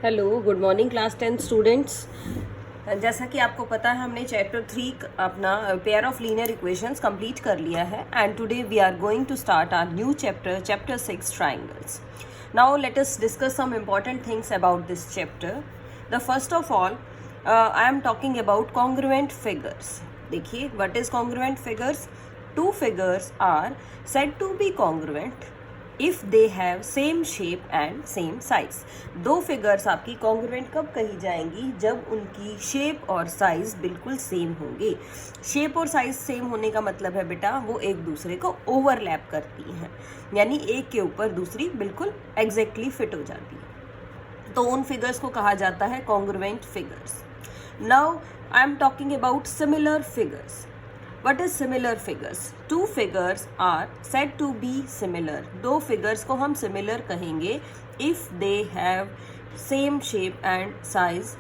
Hello, good morning class 10 students. जैसा कि आपको पता है हमने चैप्टर 3 अपना pair of linear equations complete कर लिया है and today we are going to start our new chapter 6 triangles. Now let us discuss some important things about this chapter. The first of all I am talking about congruent figures. देखिए, what is congruent figures? Two figures are said to be congruent if they have same shape and same size. दो figures आपकी congruent कब कही जाएंगी? जब उनकी shape और size बिल्कुल सेम होंगे। शेप और साइज सेम होने का मतलब है बेटा वो एक दूसरे को ओवरलैप करती हैं, यानी एक के ऊपर दूसरी बिल्कुल एग्जैक्टली फिट हो जाती है, तो उन फिगर्स को कहा जाता है congruent figures. Now I am talking about similar figures. What is similar figures? Two figures are said to be similar. दो figures को हम similar कहेंगे if they have same shape and size.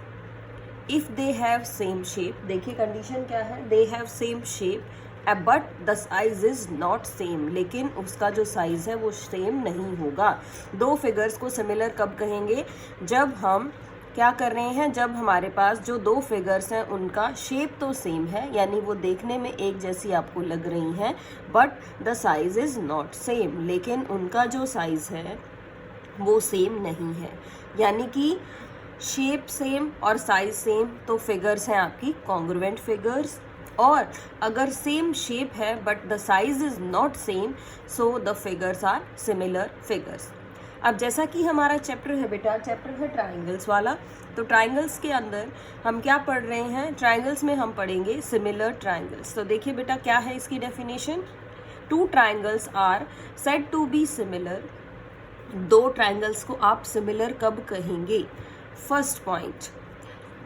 If they have same shape, देखिए condition क्या है? They have same shape but the size is not same. लेकिन उसका जो size है वो same नहीं होगा। दो figures को similar कब कहेंगे? जब हम क्या कर रहे हैं, जब हमारे पास जो दो फिगर्स हैं उनका शेप तो सेम है, यानी वो देखने में एक जैसी आपको लग रही हैं, but the size is not same, लेकिन उनका जो साइज़ है वो सेम नहीं है, यानी कि शेप सेम और साइज सेम, तो फिगर्स हैं आपकी कॉन्ग्रुएंट फिगर्स। और अगर सेम शेप है but the size is not same, so the figures are similar figures. अब जैसा कि हमारा चैप्टर है बेटा, चैप्टर है ट्राइंगल्स वाला, तो ट्राइंगल्स के अंदर हम क्या पढ़ रहे हैं? ट्राइंगल्स में हम पढ़ेंगे सिमिलर ट्राइंगल्स। तो देखिए बेटा क्या है इसकी definition. Two triangles are said to be similar. दो ट्राइंगल्स को आप सिमिलर कब कहेंगे? First point,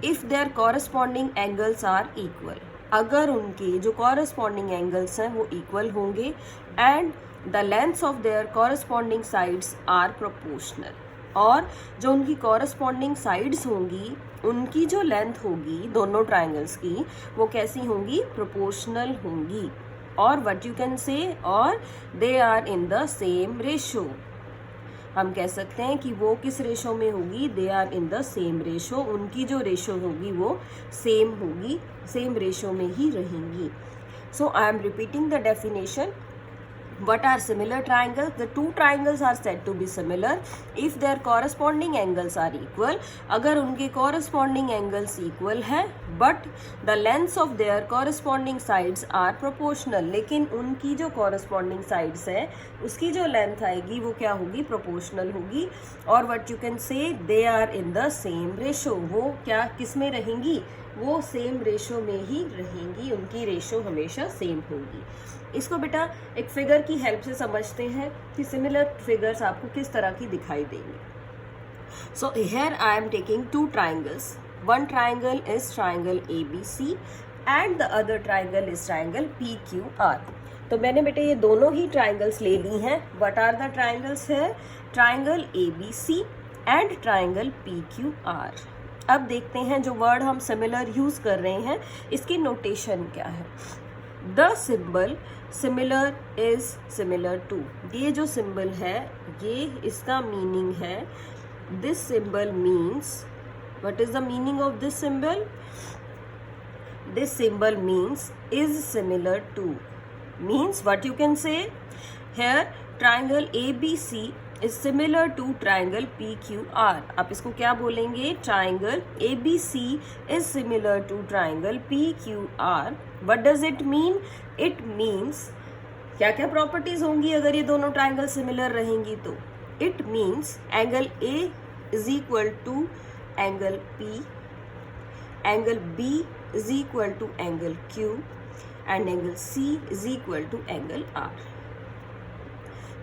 if their corresponding angles are equal. अगर उनके जो कॉरस्पॉन्डिंग एंगल्स हैं वो इक्वल होंगे and the lengths of their corresponding sides are proportional. और जो उनकी कॉरस्पॉन्डिंग साइड्स होंगी उनकी जो लेंथ होगी दोनों ट्राइंगल्स की वो कैसी होंगी? प्रोपोर्शनल होंगी। और व्हाट यू कैन से, और they are in the same ratio. हम कह सकते हैं कि वो किस रेशो में होगी? They are in the same ratio. उनकी जो रेशो होगी वो सेम होगी, सेम रेशो में ही रहेंगी। So I am repeating the definition. What are similar triangles? The two triangles are said to be similar if their corresponding angles are equal. अगर उनके corresponding angles equal है but the lengths of their corresponding sides are proportional. लेकिन उनकी जो corresponding sides है उसकी जो length आएगी वो क्या होगी? proportional होगी। और what you can say, they are in the same ratio. वो क्या किस में रहेंगी? वो सेम रेशो में ही रहेंगी, उनकी रेशो हमेशा सेम होगी। इसको बेटा एक फिगर की हेल्प से समझते हैं कि सिमिलर फिगर्स आपको किस तरह की दिखाई देंगी। So here I am taking two triangles. One triangle is triangle ABC and the other triangle is triangle PQR. तो मैंने बेटे ये दोनों ही ट्राइंगल्स ले ली हैं. व्हाट आर द ट्राइंगल्स है? Triangle ABC and triangle PQR. अब देखते हैं जो वर्ड हम सिमिलर यूज़ कर रहे हैं इसकी नोटेशन क्या है. The symbol similar is similar to. ये जो सिंबल है ये इसका मीनिंग है, this symbol means, what is the meaning of this symbol? This symbol means is similar to. Means what you can say here, triangle ABC is similar to triangle PQR. आप इसको क्या बोलेंगे? Triangle ABC is similar to triangle PQR. What does it mean? It means क्या क्या properties होंगी अगर ये दोनों ट्राइंगल सिमिलर रहेंगी तो? It means angle A is equal to angle P, angle B is equal to angle Q and angle C is equal to angle R.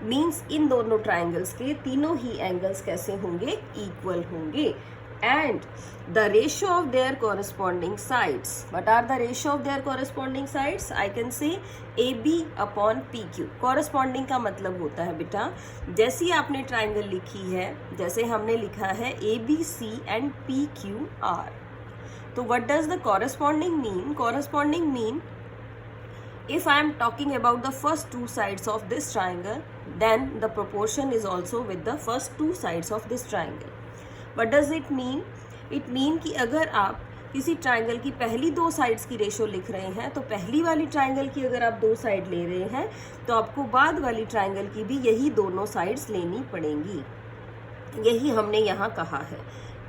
Means in दोनों triangles के तीनों ही एंगल्स कैसे होंगे? इक्वल होंगे. And the ratio of their corresponding sides. What are the ratio of their corresponding sides? I can say AB upon PQ. Corresponding का मतलब होता है बेटा जैसी आपने ट्राइंगल लिखी है, जैसे हमने लिखा है ABC एंड PQR. तो what does the corresponding mean? Corresponding mean if I am talking about the first two sides of this triangle, then the proportion is also with the first two sides of this triangle. What does it mean? It mean कि अगर आप किसी triangle की पहली दो sides की ratio लिख रहे हैं तो पहली वाली ट्राइंगल की अगर आप दो साइड ले रहे हैं तो आपको बाद वाली ट्राइंगल की भी यही दोनों साइड्स लेनी पड़ेंगी। यही हमने यहाँ कहा है।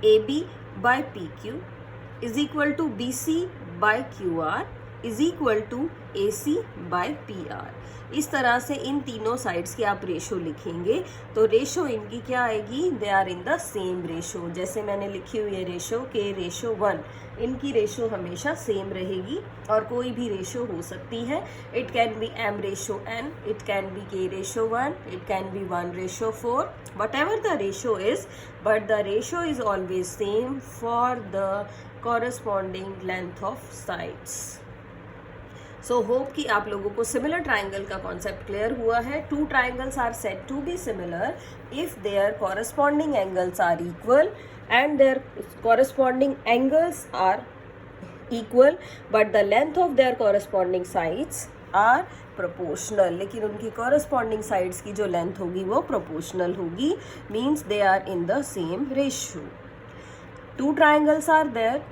A B by P Q is equal to B C by Q R is equal to A C by P R. इस तरह से इन तीनों साइड्स की आप रेशो लिखेंगे तो रेशो इनकी क्या आएगी? They are in the same ratio. जैसे मैंने लिखी हुई है रेशो के रेशो 1, इनकी रेशो हमेशा सेम रहेगी और कोई भी रेशो हो सकती है। It can be m ratio n, it can be k ratio 1, it can be 1 ratio 4, whatever the ratio is, but the ratio is always same for the corresponding length of sides. So hope कि आप लोगों को similar triangle का concept clear हुआ है। Two triangles are said to be similar if their corresponding angles are equal and their corresponding angles are equal but the length of their corresponding sides are proportional। लेकिन उनकी corresponding sides की जो length होगी वो proportional होगी, means they are in the same ratio। Two triangles are there।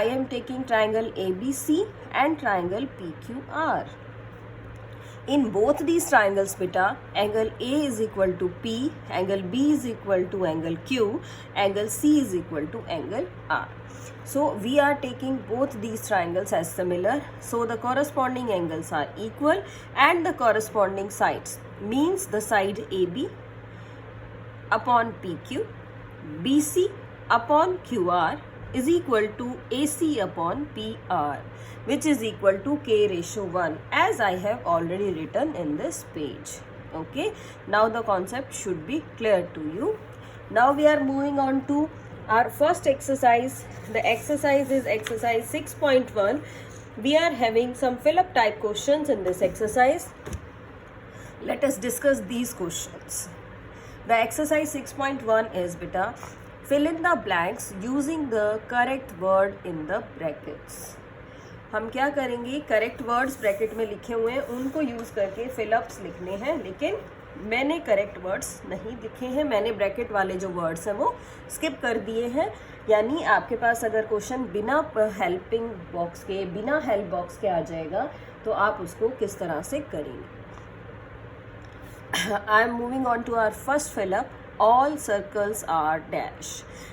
I am taking triangle ABC and triangle PQR। In both these triangles beta, angle A is equal to P, angle B is equal to angle Q, angle C is equal to angle R। So we are taking both these triangles as similar, so the corresponding angles are equal and the corresponding sides means the side AB upon PQ, BC upon QR is equal to AC upon PR, which is equal to k ratio 1 as I have already written in this page। Okay, now the concept should be clear to you। Now we are moving on to our first exercise। The exercise is exercise 6.1। We are having some fill up type questions in this exercise। Let us discuss these questions। The exercise 6.1 is beta, fill in the blanks using the correct word in the brackets। हम क्या करेंगे? Correct words bracket में लिखे हुए हैं उनको use करके fill-ups लिखने हैं, लेकिन मैंने करेक्ट वर्ड्स नहीं लिखे हैं, मैंने ब्रैकेट वाले जो वर्ड्स हैं वो स्किप कर दिए हैं। यानी आपके पास अगर क्वेश्चन बिना हेल्पिंग बॉक्स के, बिना हेल्प बॉक्स के आ जाएगा तो आप उसको किस तरह से करेंगे। I am moving on to our first fill up. All circles are dash.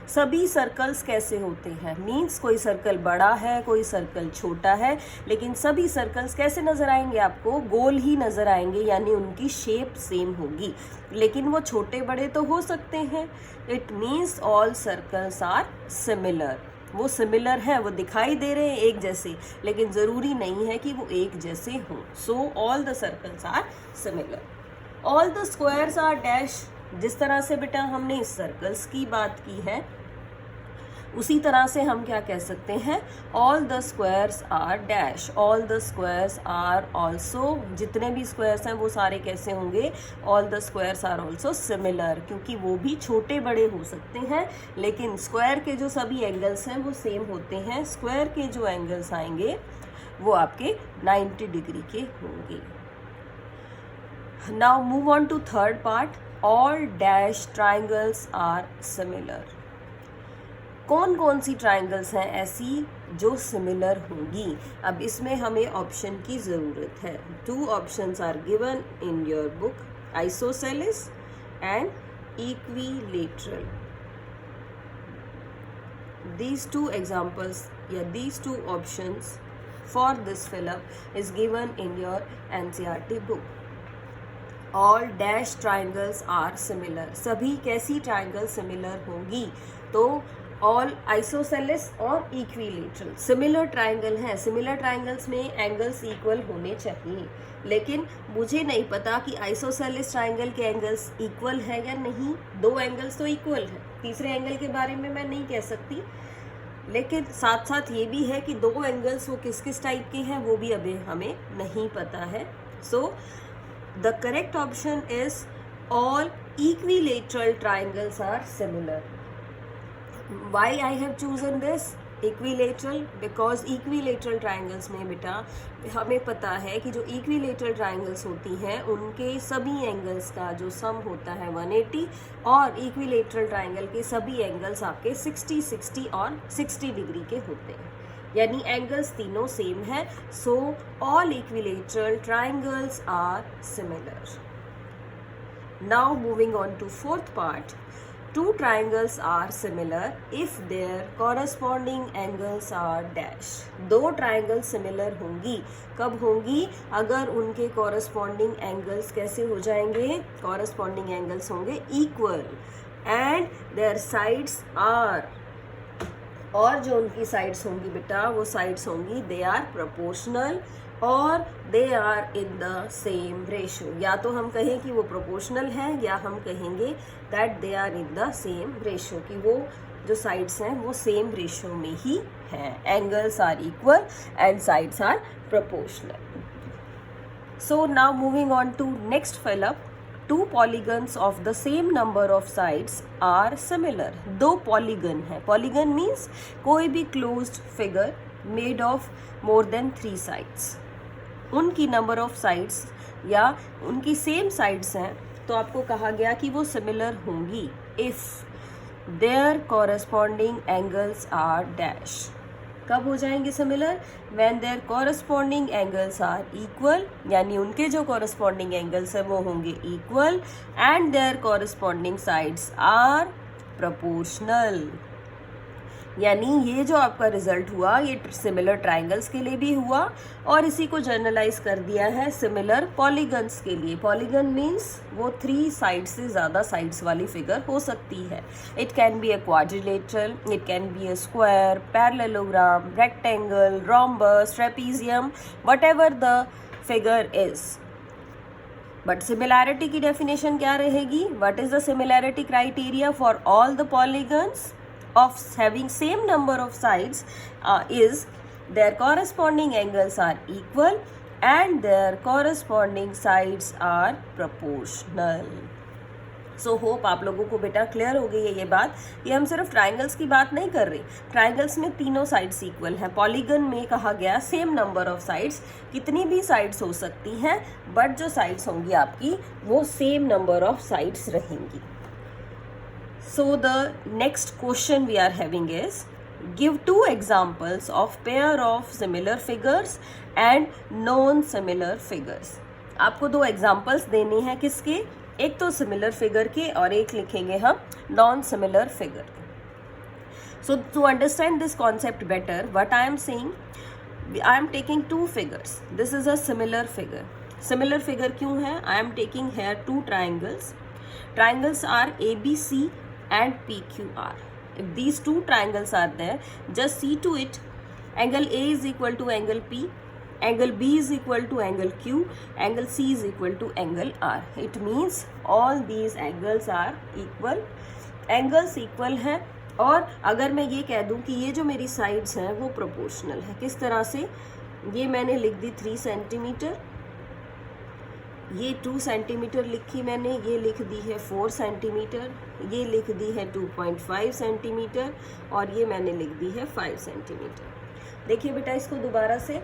सभी सर्कल्स कैसे होते हैं? मीन्स कोई सर्कल बड़ा है, कोई सर्कल छोटा है, लेकिन सभी सर्कल्स कैसे नज़र आएंगे? आपको गोल ही नज़र आएंगे, यानी उनकी शेप सेम होगी, लेकिन वो छोटे बड़े तो हो सकते हैं। It means all circles are similar. वो सिमिलर है, वो दिखाई दे रहे हैं एक जैसे, लेकिन ज़रूरी नहीं है कि वो एक जैसे हों। So all the circles are similar. All the squares are dash. जिस तरह से बेटा हमने इस सर्कल्स की बात की है उसी तरह से हम क्या कह सकते हैं? All the squares are dash. All the squares are also, जितने भी स्क्वायर्स हैं वो सारे कैसे होंगे? All the squares are also similar, क्योंकि वो भी छोटे बड़े हो सकते हैं, लेकिन स्क्वायर के जो सभी एंगल्स हैं वो सेम होते हैं। स्क्वायर के जो एंगल्स आएंगे वो आपके 90 डिग्री के होंगे। Now move on to third part. All dash triangles are similar. कौन कौन सी ट्राइंगल्स हैं ऐसी जो सिमिलर होंगी? अब इसमें हमें ऑप्शन की ज़रूरत है। 2 options are given in your book, isosceles and equilateral. These 2 examples, these 2 options for this fill-up is given in your NCERT book। All dash triangles are similar। सभी कैसी ट्राइंगल सिमिलर होंगी? तो ऑल आइसोसेलेस और equilateral similar triangle हैं। Similar triangles में angles equal होने चाहिए, लेकिन मुझे नहीं पता कि आइसोसेलेस ट्राइंगल के एंगल्स इक्वल है या नहीं। 2 एंगल्स तो इक्वल है, तीसरे एंगल के बारे में मैं नहीं कह सकती, लेकिन साथ साथ ये भी है कि 2 एंगल्स वो किस किस टाइप के हैं वो भी अभी हमें नहीं पता है। So the correct option is all equilateral triangles are similar। Why I have chosen this? Equilateral, because equilateral triangles में बेटा हमें पता है कि जो इक्विलेटरल ट्राइंगल्स होती हैं उनके सभी एंगल्स का जो सम होता है 180, और इक्विलेटरल ट्राइंगल के सभी एंगल्स आपके 60, 60 और 60 डिग्री के होते हैं, यानी एंगल्स तीनों सेम है. So all equilateral triangles are similar. Now moving on to fourth part. Two triangles are similar if their corresponding angles are dash. दो triangles similar होंगी. कब होंगी? अगर उनके corresponding angles कैसे हो जाएंगे? Corresponding angles होंगे equal and their sides are, और जो उनकी साइड्स होंगी बेटा वो साइड्स होंगी दे आर प्रोपोर्शनल और they are in the same ratio. या तो हम कहें कि वो प्रोपोर्शनल है या हम कहेंगे that they are in the same ratio, कि वो जो साइड्स हैं वो सेम रेशो में ही हैं. Angles are equal and sides are proportional. So now moving on to next fill up. Two polygons of the same number of sides are similar. दो polygon है. Polygon means कोई भी closed figure made of more than 3 sides. उनकी number of sides या उनकी same sides हैं तो आपको कहा गया कि वो similar होंगी if their corresponding angles are dash. कब हो जाएंगे similar? When their corresponding angles are equal, यानी उनके जो कॉरस्पॉन्डिंग एंगल्स है वो होंगे equal and their corresponding sides are proportional. यानी ये जो आपका रिजल्ट हुआ ये सिमिलर ट्राइंगल्स के लिए भी हुआ और इसी को जर्नलाइज कर दिया है सिमिलर पॉलीगन्स के लिए. पॉलीगन मीन्स वो 3 साइड से ज़्यादा साइड्स वाली फिगर हो सकती है. It can be a quadrilateral, it can be a square, parallelogram, rectangle, rhombus, trapezium, what ever the figure is. But similarity की डेफिनेशन क्या रहेगी? What is the similarity criteria for all the polygons of having same number of sides is their corresponding angles are equal and their corresponding sides are proportional. So hope आप लोगों को बेटा clear हो गई है ये बात. ये हम सिर्फ ट्राइंगल्स की बात नहीं कर रहे. ट्राइंगल्स में तीनों साइड्स इक्वल हैं. पॉलीगन में कहा गया सेम नंबर ऑफ साइड्स, कितनी भी साइड्स हो सकती हैं बट जो साइड्स होंगी आपकी वो सेम नंबर ऑफ साइड्स रहेंगी. So the next question we are having is, give 2 examples of pair of similar figures and non-similar figures. आपको 2 examples देने हैं किसके? एक तो similar figure के और एक लिखेंगे हम non-similar figure. So to understand this concept better, what I am saying, I am taking 2 figures. This is a similar figure. Similar figure क्यों है? I am taking here 2 triangles. Triangles are ABC and PQR. If these 2 triangles are there, just see to it, angle A is equal to angle P, angle B is equal to angle Q, angle C is equal to angle R. It means all these angles are equal. Angles equal हैं और अगर मैं ये कह दूं कि ये जो मेरी साइड्स हैं वो प्रोपोर्शनल है. किस तरह से? ये मैंने लिख दी 3 सेंटीमीटर, ये 2 सेंटीमीटर लिखी मैंने, ये लिख दी है 4 सेंटीमीटर, ये लिख दी है 2.5 सेंटीमीटर और ये मैंने लिख दी है 5 सेंटीमीटर. देखिए बेटा इसको दोबारा से,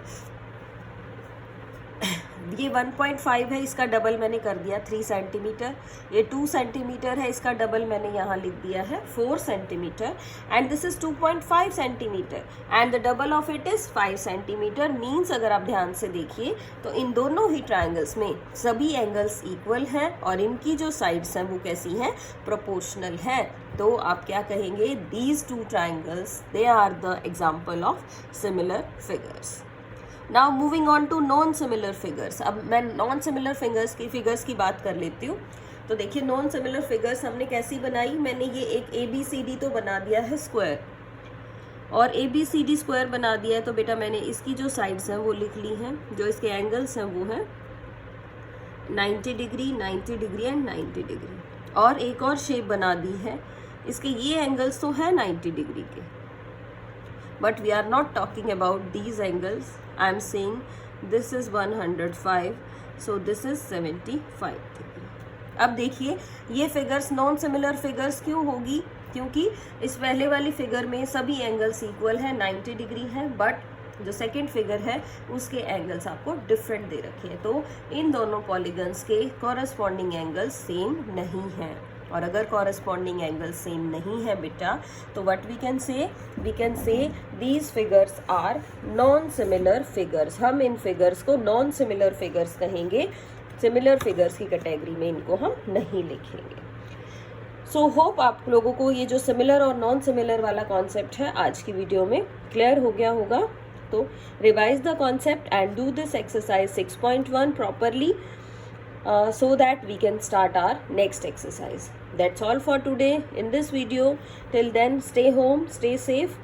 ये 1.5 है, इसका डबल मैंने कर दिया 3 सेंटीमीटर. ये 2 सेंटीमीटर है, इसका डबल मैंने यहाँ लिख दिया है 4 centimetre. And this is 2.5 centimetre and the double of it is 5 centimetre. Means अगर आप ध्यान से देखिए तो इन दोनों ही ट्राइंगल्स में सभी एंगल्स इक्वल हैं और इनकी जो साइड्स हैं वो कैसी हैं? प्रोपोर्शनल हैं. तो आप क्या कहेंगे? These 2 triangles they are the example of similar figures. Now moving on to non similar figures. अब मैं नॉन सिमिलर फिगर्स की बात कर लेती हूँ. तो देखिए नॉन सिमिलर फिगर्स हमने कैसी बनाई? मैंने ये एक ABCD तो बना दिया है स्क्वायर और ABCD स्क्वायर बना दिया है. तो बेटा मैंने इसकी जो साइड्स हैं वो लिख ली हैं. जो इसके एंगल्स हैं वो हैं 90 डिग्री, 90 डिग्री एंड 90 डिग्री. और एक और शेप बना दी है. इसके ये एंगल्स तो हैं 90 डिग्री के, but we are not talking about these angles. I am saying this is 105, so this is 75 degree. अब देखिए ये फिगर्स नॉन सिमिलर फिगर्स क्यों होगी? क्योंकि इस पहले वाली फिगर में सभी एंगल्स इक्वल है, 90 डिग्री है, बट जो सेकंड फिगर है उसके एंगल्स आपको डिफरेंट दे रखे हैं। तो इन दोनों पॉलीगन्स के कॉरस्पॉन्डिंग एंगल्स सेम नहीं हैं। और अगर कॉरस्पॉन्डिंग एंगल सेम नहीं है बेटा, तो what we can say these figures are non similar figures. हम इन फिगर्स को नॉन सिमिलर फिगर्स कहेंगे, सिमिलर फिगर्स की कैटेगरी में इनको हम नहीं लिखेंगे। सो होप आप लोगों को ये जो सिमिलर और नॉन सिमिलर वाला कॉन्सेप्ट है आज की वीडियो में क्लियर हो गया होगा। तो revise the concept and do this exercise 6.1 properly so that we can start our next exercise. That's all for today in this video. Till then, stay home, stay safe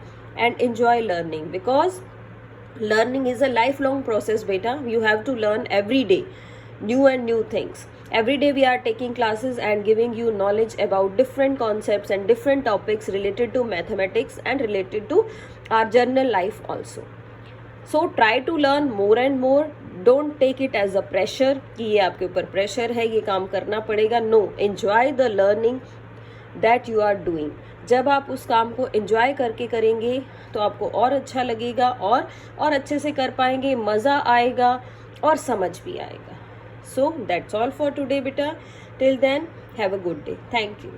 and enjoy learning, because learning is a lifelong process beta. You have to learn every day new and new things. Every day we are taking classes and giving you knowledge about different concepts and different topics related to mathematics and related to our general life also. So try to learn more and more. Don't take it as a pressure कि ये आपके ऊपर pressure है, ये काम करना पड़ेगा. No, enjoy the learning that you are doing. जब आप उस काम को enjoy करके करेंगे तो आपको और अच्छा लगेगा और अच्छे से कर पाएंगे, मज़ा आएगा और समझ भी आएगा. So that's all for today beta. Till then, have a good day. Thank you.